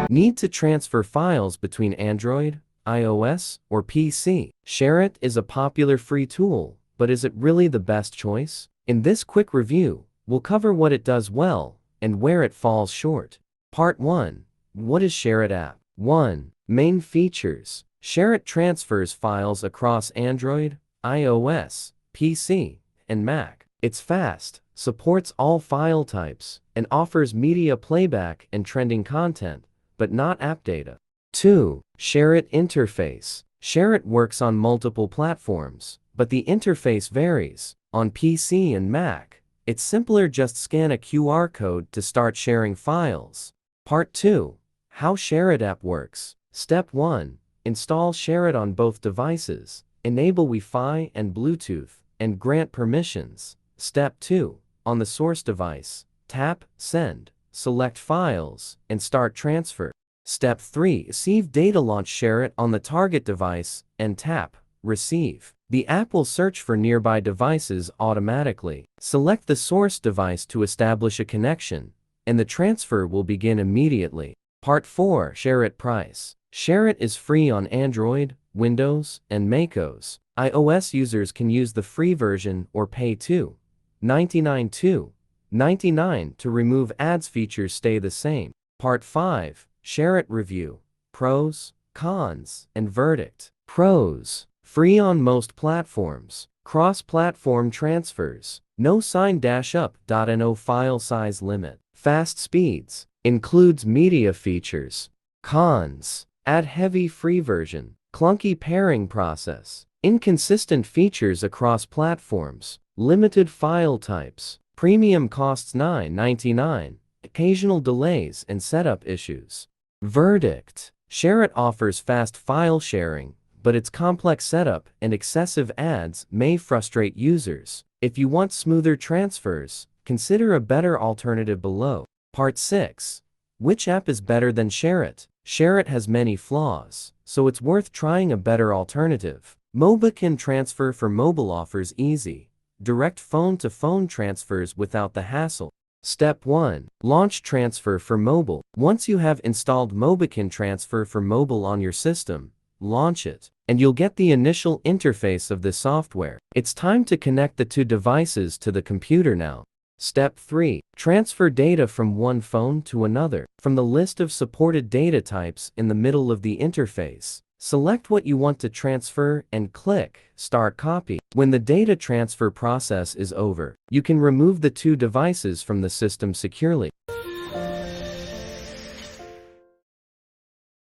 Need to transfer files between Android, iOS, or PC? SHAREit is a popular free tool, but is it really the best choice? In this quick review, we'll cover what it does well and where it falls short. Part 1. What is SHAREit App? 1. Main features. SHAREit transfers files across Android, iOS, PC, and Mac. It's fast, supports all file types, and offers media playback and trending content, but not app data. 2. SHAREit interface. SHAREit works on multiple platforms, but the interface varies. On PC and Mac, it's simpler, just scan a QR code to start sharing files. Part 2. How SHAREit App works. Step 1. Install SHAREit on both devices, enable Wi-Fi and Bluetooth, and grant permissions. Step 2. On the source device, tap Send, select Files, and start transfer. Step 3. Receive data. Launch SHAREit on the target device and tap Receive. The app will search for nearby devices automatically. Select the source device to establish a connection, and the transfer will begin immediately. Part 4. SHAREit Price. SHAREit is free on Android, Windows, and macOS. iOS users can use the free version or pay $2.99 to remove ads. Features stay the same. Part 5. SHAREit Review. Pros, Cons, and Verdict. Pros. Free on most platforms. Cross-platform transfers. No sign-up.no file size limit. Fast speeds. Includes media features. Cons. Ad-heavy free version. Clunky pairing process. Inconsistent features across platforms. Limited file types. Premium costs $9.99. Occasional delays and setup issues. Verdict. SHAREit offers fast file sharing, but its complex setup and excessive ads may frustrate users. If you want smoother transfers, consider a better alternative below. Part 6. Which app is better than SHAREit? SHAREit has many flaws, so it's worth trying a better alternative. Mobican transfer for mobile offers easy, direct phone-to-phone transfers without the hassle. Step 1. Launch transfer for mobile. Once you have installed Mobican transfer for mobile on your system, launch it, and you'll get the initial interface of the software. It's time to connect the two devices to the computer now. Step 3. Transfer data from one phone to another. From the list of supported data types in the middle of the interface, select what you want to transfer and click Start Copy. When the data transfer process is over, you can remove the two devices from the system securely.